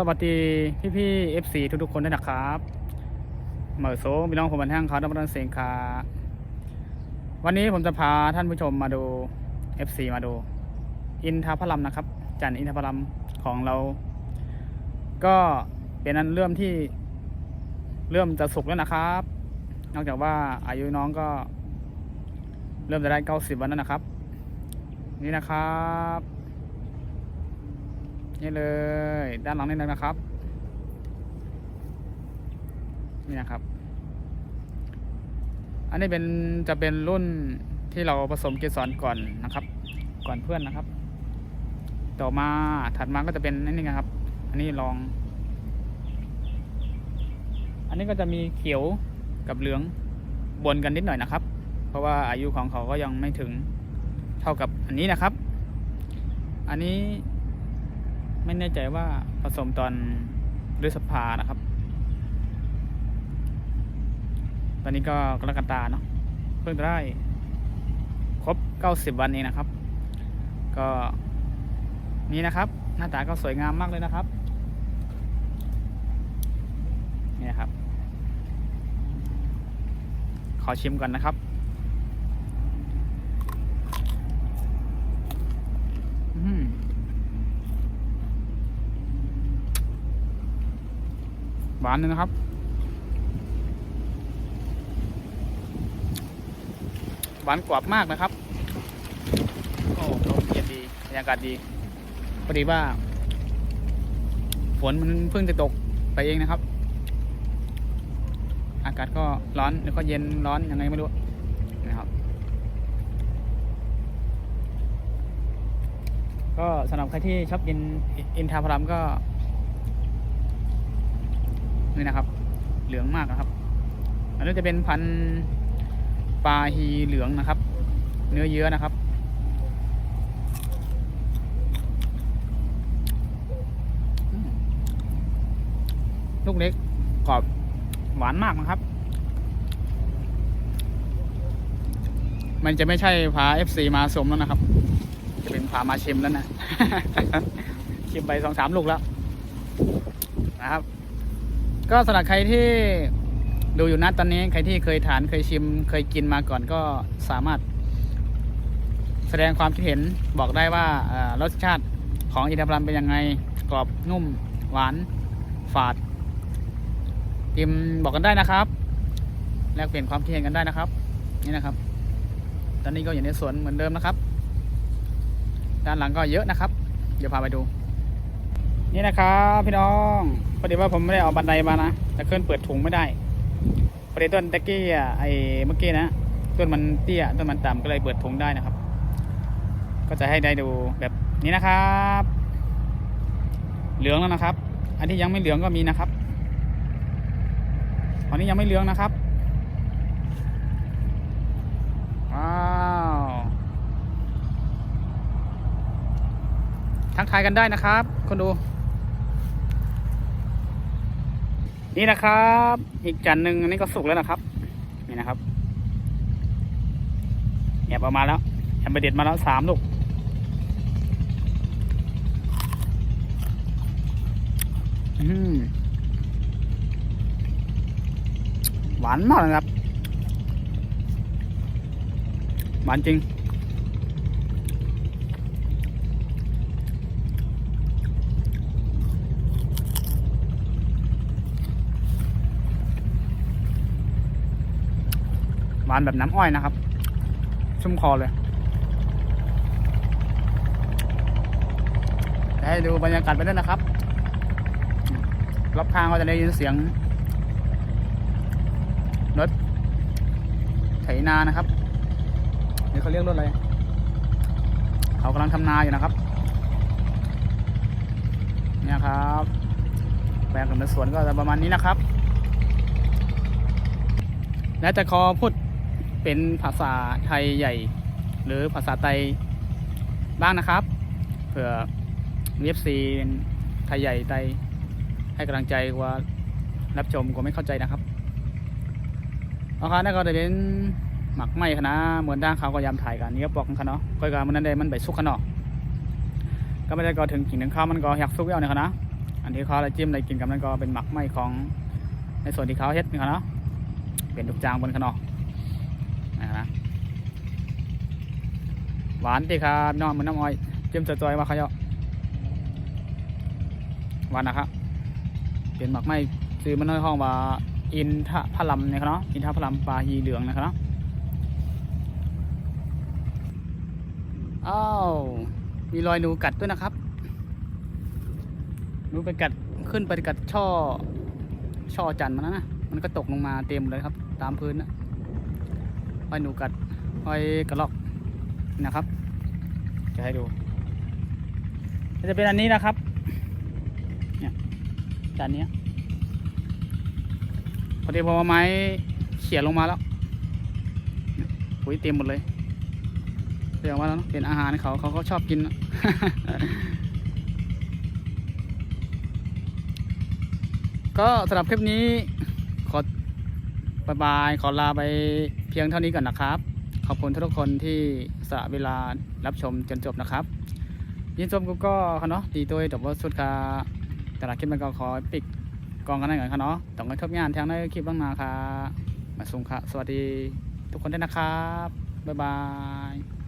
วัสดีพี่FC ทุกๆคนด้วยนะครับเหมือโซพี่น้องผมบันแท่งเขาดับรันเสียงคาวันนี้ผมจะพาท่านผู้ชมมาดู FC มาดูอินทผลัมนะครับจันอินทผลัมของเราก็เป็นอันเริ่มจะสุกแล้วนะครับนอกจากว่าอายุน้องก็เริ่มจะได้90 วันแล้วนะครับนี่นะครับนี่เลยด้านหลังนี่นะครับนี่นะครับอันนี้จะเป็นรุ่นที่เราผสมเกสรก่อนนะครับก่อนเพื่อนนะครับต่อมาถัดมาก็จะเป็นนี่นะครับอันนี้ลองอันนี้ก็จะมีเขียวกับเหลืองบนกันนิดหน่อยนะครับเพราะว่าอายุของเขาก็ยังไม่ถึงเท่ากับอันนี้นะครับอันนี้ไม่แน่ใจว่าผสมตอนพฤษภานะครับตอนนี้ก็กรกฎาเนาะเพิ่งได้ครบ90 วันเองนะครับก็นี่นะครับหน้าตาก็สวยงามมากเลยนะครับนี่ครับขอชิมก่อนนะครับหวานเลยนะครับหวานกรอบมากนะครับโอ้ลมเย็นดีบรรยากาศดีพอดีว่าฝนมันเพิ่งจะตกไปเองนะครับอากาศก็ร้อนแล้วก็เย็นร้อนยังไงไม่รู้นะครับก็สำหรับใครที่ชอบกินอินทผลัมก็นี่นะครับเหลืองมากนะครับอันนี้จะเป็นพันธุ์ปลาฮีเหลืองนะครับเนื้อเยอะนะครับลูกเล็กกรอบหวานมากนะครับมันจะไม่ใช่พา FC มาสมแล้วนะครับจะเป็นพามาชิมแล้วนะ ชิมไป 2-3 ลูกแล้วนะครับก็สำหรับใครที่ดูอยู่นะตอนนี้ใครที่เคยทานเคยชิมเคยกินมาก่อนก็สามารถแสดงความคิดเห็นบอกได้ว่ารสชาติของอินทผลัมเป็นยังไงกรอบนุ่มหวานฝาดพิมพ์บอกกันได้นะครับแลกเปลี่ยนความคิดเห็นกันได้นะครับนี่นะครับตอนนี้ก็อยู่ในสวนเหมือนเดิมนะครับด้านหลังก็เยอะนะครับเดี๋ยวพาไปดูนี่นะครับพี่น้องพอดีว่าผมไม่ได้เอาบันไดมานะแต่เคลื่อนเปิดถุงไม่ได้พอดีต้นตะกี้ไอ้เมื่อกี้นะต้นมันเตี้ยต้นมันต่ำก็เลยเปิดถุงได้นะครับก็จะให้ได้ดูแบบนี้นะครับเหลืองแล้วนะครับอันที่ยังไม่เหลืองก็มีนะครับอันนี้ยังไม่เหลืองนะครับว้าวทักทายกันได้นะครับคนดูนี่นะครับอีกจานหนึ่งอันนี้ก็สุกแล้วนะครับนี่นะครับแอบออกมาแล้วแอบไปเด็ดมาแล้ว3 ลูกหวานมากเลยครับหวานจริงหวานแบบน้ำอ้อยนะครับชุ่มคอเลยให้ดูบรรยากาศไปด้วยนะครับรอบข้างก็จะได้ยินเสียงรถไถนานะครับนี่เขาเรียกรถอะไรเขากำลังทำนาอยู่นะครับเนี่ยครับแปลงกับในสวนก็จะประมาณนี้นะครับและจะขอพูดเป็นภาษาไทยใหญ่หรือภาษาไทยบ้างนะครับเผื่อFC ไทยใหญ่ไทยให้กำลังใจว่ารับชมก็ไม่เข้าใจนะครับเอาค่ะนั่นก็จะเป็นหมักไหม้คณะเหมือนด้านเขาก็ยำถ่ายกันนี่ก็ปอกกันเนาะก้อยกันมันนั่นได้มันใบสุกขนาดก็ไม่ได้ก็ถึงกิ่งถึงข้าวมันก็อยากสุกแล้วเนี่ยนะ อันที่เขาอะไรจิ้มอะไรกินกับนั้นก็เป็นหมักไหมของในส่วนที่เขาเฮ็ดนี่ครับเนาะเป็นลูกจางบนขนมนะหวานดีครับน้องมันน้ำอ้อยจิ้มจอยๆว่าเขาเยอะหวานนะครับเป็นหมักไหมซื้อมันในห้องว่าอินทผลัมนะครับเนาะอินทผลัมปลาฮีเหลืองนะครับเนาะอ้าวมีรอยหนูกัดด้วยนะครับหนูไปกัดขึ้นไปกัดช่อจันทร์มันนะมันก็ตกลงมาเต็มเลยครับตามพื้นนะรอยหนูกัดรอยกระรอกนะครับจะให้ดูจะเป็นอันนี้นะครับเนี่ยจานนี้พอดีพอไม้เขี่ยลงมาแล้วปุ๋ยเต็มหมดเลยเรียกว่าแล้วเป็นอาหารเขาชอบกิน ก็สำหรับคลิปนี้ขอบายขอลาไปเพียงเท่านี้ก่อนนะครับขอบคุณทุกคนที่สละเวลารับชมจนจบนะครับยินชมก็เนาะดีตัวแต่ว่าสุดค่ะแต่ละคลิปมันก็ขอปิดกองกันได้ก่อนค่ะเนาะต้องการทบงานทางในคลิปบ้างนาค่ะมาส่งค่ะสวัสดีทุกคนด้วยนะครับบ๊ายบาย